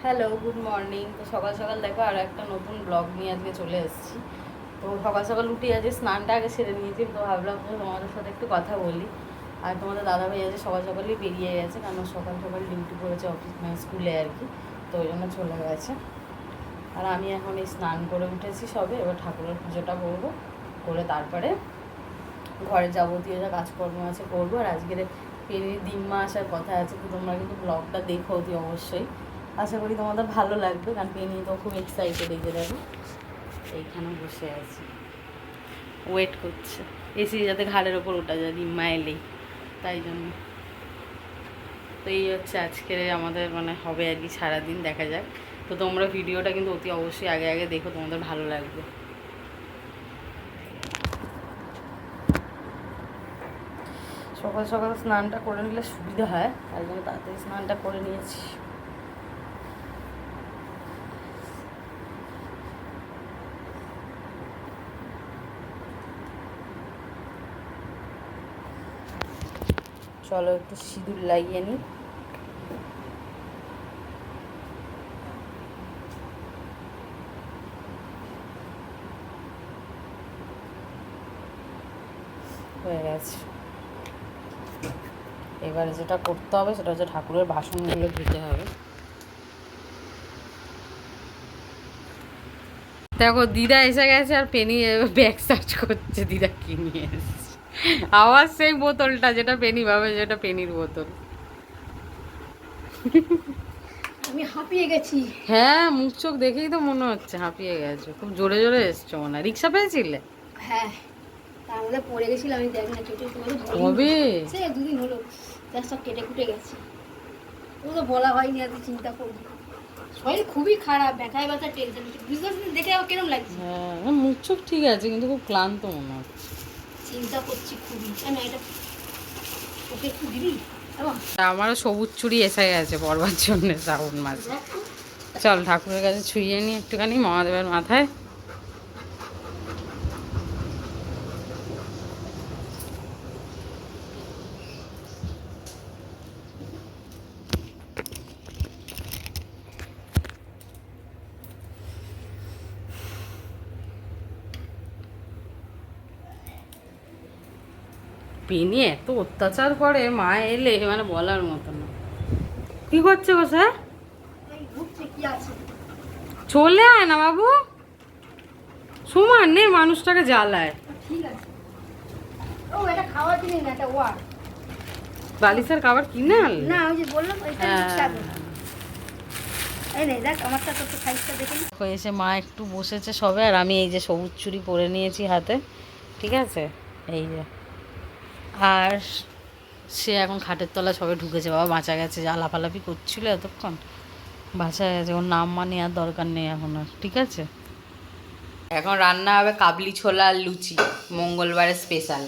Hello, good morning. তো সকাল সকাল দেখো আর একটা নতুন ব্লগ নিয়ে আজকে চলে এসেছি। তো সকাল সকাল উঠে আজকে স্নানটা আগে সেরে নিয়েছি, তো ভাবলাম যে তোমাদের সাথে একটু কথা বলি। আর তোমাদের দাদাভাই আজকে সকাল সকালই বেরিয়ে গেছে, কারণ সকাল সকাল ডিউটি করেছে অফিস, মানে স্কুলে আর কি। তো ওই জন্য চলে গেছে। আর আমি এখন এই স্নান করে উঠেছি সবে, এবার ঠাকুরের পুজোটা করবো, করে তারপরে ঘরে যাবতীয় যা কাজকর্ম আছে করবো। আর আজকের পেনির ডিম্মা আসার কথা আছে, তো তোমরা কিন্তু ব্লগটা দেখো অতি অবশ্যই। আশা করি তোমাদের ভালো লাগবে, কারণ পেনি তো খুব এক্সাইটেড। এই যে দেখো এইখানে বসে আছি, ওয়েট করছে এসি যাতে ঘাড়ের ওপর ওঠা যায় ডিম্মা এলেই, তাই জন্য। তো এই হচ্ছে আজকের আমাদের মানে হবে আর কি সারাদিন, দেখা যাক। তো তোমরা ভিডিওটা কিন্তু অতি অবশ্যই আগে আগে দেখো, তোমাদের ভালো লাগবে। সকাল সকাল স্নানটা করে নিলে সুবিধা হয়, তাই জন্য তাড়াতাড়ি স্নানটা করে নিয়েছি। চলো একটু সিঁদুর লাগিয়ে নিই। হয়ে গেছে। এবারে যেটা করতে হবে সেটা হচ্ছে ঠাকুরের বাসনগুলো ধুতে হবে। দেখো দিদা এসে গেছে, আর পেনি ব্যাগ সার্চ করছে দিদা কি নিয়ে এসেছে। আবার সেই বোতলটা, যেটা পেনি ভাবে যেটা পেনির বোতল। আমি হাঁপিয়ে গেছি। হ্যাঁ, মুখ চোখ দেখেই তো মনে হচ্ছে হাঁপিয়ে গেছে, খুব জোরে জোরে এসছো মনে হয়। রিক্সা পেয়েছিলে? হ্যাঁ, তার মধ্যে পড়ে গেছিলাম, আমি দেখ না কেটে তোমাকে কবে? সে দুদিন হলো, তার সব কেটে কুটে গেছে। ও তো বলা হয়নি, এত চিন্তা করবি। শরীর খুবই খারাপ, ব্যথায় ব্যথা টেনশন হচ্ছে, বুঝতে পারছি দেখে আমার কিরম লাগছে। হ্যাঁ, মুখ চোখ ঠিক আছে, কিন্তু খুব ক্লান্ত মনে হচ্ছে। চিন্তা করছি খুবই। কেন এটা ওকে একটু দিবি? আমারও সবুজ চুড়ি এসে গেছে পরবার জন্য শ্রাবণ মাসে। চল ঠাকুরের কাছে ছুঁয়ে নিই একটুখানি মহাদেবের মাথায়। পেনি এত অত্যাচার করে, মা এলে মানে বলার মতো না। কি করছে গো স্যার? চলে আয় না বাবু, সমান নে মানুষটাকে জ্বালায়। ঠিক আছে। ও এটা খাওয়ার জিনিস না, এটা ওয়ার। বালিশের খাবার কিনে আনলে? না, ওই যে বললাম ওইটা হ্যাঁ। এই নে দেখ আমারটা তো সাইজটা দেখে নি। এসে মা একটু বসেছে সবে, আর আমি এই যে সবুজ চুড়ি পরে নিয়েছি হাতে, ঠিক আছে? এই যে। আর সে এখন খাটের তলা সবে ঢুকেছে, বাবা বাঁচা গেছে, যা লাফালাফি করছিল এতক্ষণ, বাঁচা গেছে। ওর নাম মানে আর দরকার নেই এখন আর, ঠিক আছে? এখন রান্না হবে কাবলি ছোলা আর লুচি, মঙ্গলবারের স্পেশাল।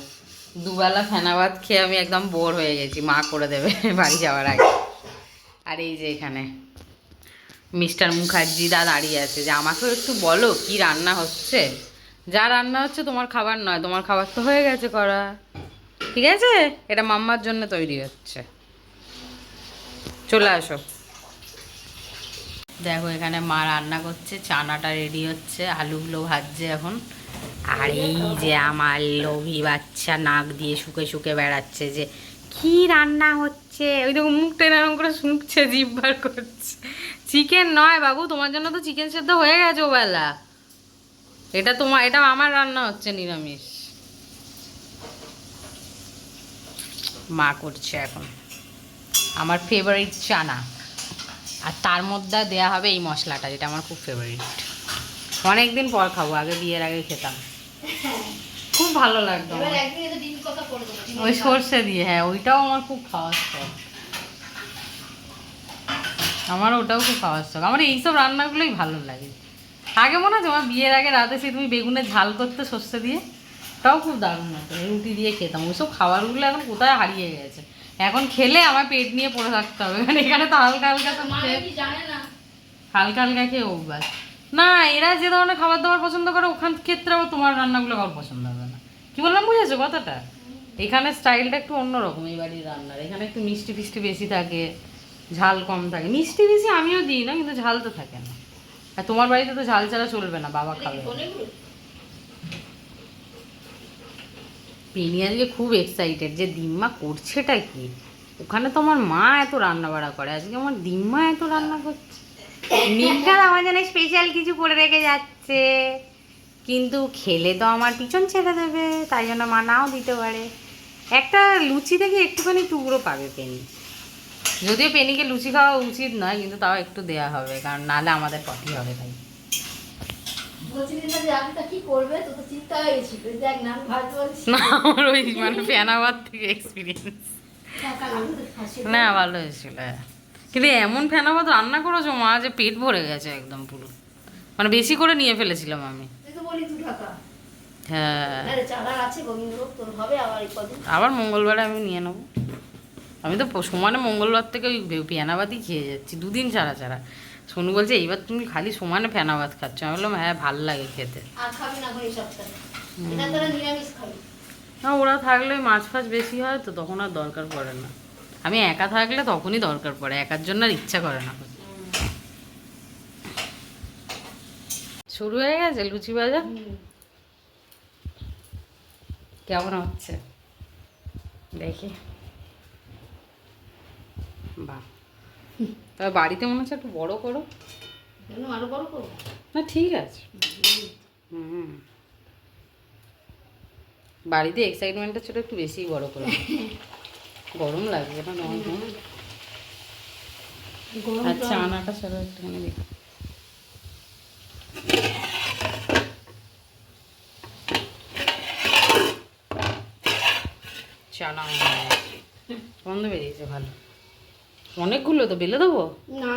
দুবেলা ফেনা ভাত খেয়ে আমি একদম বোর হয়ে গেছি, মা করে দেবে বাড়ি যাওয়ার আগে। আর এই যে এখানে মিস্টার মুখার্জি দা দাঁড়িয়ে আছে, যে আমাকেও একটু বলো কি রান্না হচ্ছে। যা রান্না হচ্ছে তোমার খাবার নয়, তোমার খাবার তো হয়ে গেছে করা, ঠিক আছে? এটা মাম্মার জন্য তৈরি হচ্ছে, চলে আসো। দেখো এখানে মা রান্না করছে, চানাটা রেডি হচ্ছে, আলুগুলো ভাজছে এখন। আর এই যে আমার লোভী বাচ্চা নাক দিয়ে শুকে শুকে বেড়াচ্ছে, যে কি রান্না হচ্ছে, ওই দেখো মুখ টেনে এরকম করে শুঁকছে, জিভ বার করছে। চিকেন নয় বাবু, তোমার জন্য তো চিকেন সেদ্ধ হয়ে গেছে ওবেলা। এটা আমার রান্না হচ্ছে নিরামিষ, মা করছে এখন আমার ফেভারিট চানা। আর তার মধ্যে দেয়া হবে এই মশলাটা, যেটা আমার খুব ফেভারিট। অনেকদিন পর খাবো, আগে বিয়ের আগে খেতাম, খুব ভালো লাগতো ওই সর্ষে দিয়ে। হ্যাঁ, ওইটাও আমার খুব খাওয়ার শখ, আমার ওটাও খুব খাওয়ার শখ। আমার এইসব রান্নাগুলোই ভালো লাগে। আগে মনে আছে আমার বিয়ের আগে রাতে সে তুমি বেগুনের ঝাল করতে সর্ষে দিয়ে, ওটাও খুব দারুণ হতো, রুটি দিয়ে খেতাম। ওইসব খাবারগুলো এখন কোথায় হারিয়ে গেছে। এখন খেলে আমার পেট নিয়ে পড়ে থাকতে হবে, কারণ এখানে তো হালকা হালকা তো হালকা হালকা খেয়ে অভ্যাস না। এরা যে ধরনের খাবার দাবার পছন্দ করে, ওখান ক্ষেত্রে আবার তোমার রান্নাগুলো কারোর পছন্দ হবে না। কি বললাম বুঝেছো কথাটা? এখানে স্টাইলটা একটু অন্যরকম এই বাড়ির রান্নার, এখানে একটু মিষ্টি ফিষ্টি বেশি থাকে, ঝাল কম থাকে, মিষ্টি বেশি আমিও দিই না, কিন্তু ঝাল তো থাকে না। আর তোমার বাড়িতে তো ঝাল ছাড়া চলবে না, বাবা খাবে। পেনি আজকে খুব এক্সাইটেড যে দিম্মা করছেটা কি। ওখানে তো আমার মা এত রান্না বাড়া করে, আজকে আমার দিম্মা এত রান্না করছে। নিমকাল আমার জন্য স্পেশাল কিছু করে রেখে যাচ্ছে, কিন্তু খেলে তো আমার পিছন ছেড়ে দেবে, তাই জন্য মা নাও দিতে পারে। একটা লুচি থেকে একটুখানি টুকরো পাবে পেনি, যদিও পেনিকে লুচি খাওয়া উচিত নয়, কিন্তু তাও একটু দেয়া হবে, কারণ নাহলে আমাদের পটি হবে। তাই না, আমার ওই মানে ফেনাবাদ থেকে এক্সপিরিয়েন্স। না ভালো হয়েছিল, কিন্তু এমন ফেনাবাদ রান্না করেছো মা যে পেট ভরে গেছে একদম পুরো, মানে বেশি করে নিয়ে ফেলেছিলাম আমি। হ্যাঁ, আবার মঙ্গলবারে আমি নিয়ে নেবো। আমি তো সমানে মঙ্গলবার থেকে ওই ফেনাবাদই খেয়ে যাচ্ছি 2 দিন ছাড়া ছাড়া। সোনু বলছে এইবার তুমি খালি সমানে ফেনাবাদ খাচ্ছ। আমি বললাম হ্যাঁ, ভাল লাগে খেতে। না, ওরা থাকলে মাছ ফাছ বেশি হয় তো তখন আর দরকার পড়ে না। আমি একা থাকলে তখনই দরকার পড়ে, একার জন্য আর ইচ্ছা করে না। শুরু হয়ে গেছে লুচি ভাজা, কেমন হচ্ছে দেখি। বাহ, তবে বাড়িতে মনে হচ্ছে একটু বড় করো। আরো বড় করো না ঠিক আছে। হুম, বাড়িতে এক্সাইটমেন্টের ছোট একটু বেশি বড় করে। গরম লাগছে না? আচ্ছা, আনাটা সরো একটুখানি দেখি। চানা গন্ধ বেরিয়েছে ভালো, অনেকগুলো তো বেলে দেবো। না,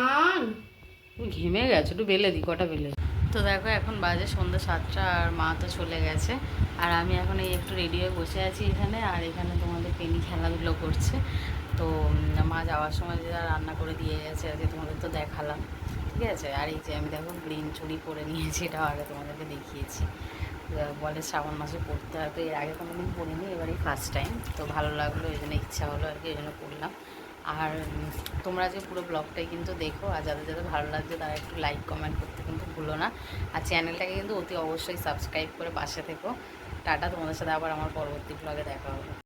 ঘেমে গেছে, একটু বেলে দিই, কটা বেলে। তো দেখো এখন বাজে সন্ধ্যা 7টা, আর মা তো চলে গেছে, আর আমি এখন এই একটু রেডি হয়ে বসে আছি এখানে। আর এখানে তোমাদের পেনি খেলাধুলো করছে। তো মা যাওয়ার সময় যে রান্না করে দিয়ে গেছে আজকে তোমাদের তো দেখালাম, ঠিক আছে। আর এই যে আমি দেখো গ্রিন চুড়ি পরে নিয়েছি, এটাও আগে তোমাদেরকে দেখিয়েছি। বলে শ্রাবণ মাসে পড়তে হয়, তো এর আগে কোনোদিন পড়িনি, এবারই ফার্স্ট টাইম। তো ভালো লাগলো, এই জন্য ইচ্ছা হলো আর কি, এই জন্য করলাম। আর তোমরা যে পুরো ব্লগটাই কিন্তু দেখো, আর যাদের যাদের ভালো লাগছে তারা একটু লাইক কমেন্ট করতে কিন্তু ভুলো না। আর চ্যানেলটাকে কিন্তু অতি অবশ্যই সাবস্ক্রাইব করে পাশে থেকো। টাটা, তোমাদের সাথে আবার আমার পরবর্তী ব্লগে দেখা হবে।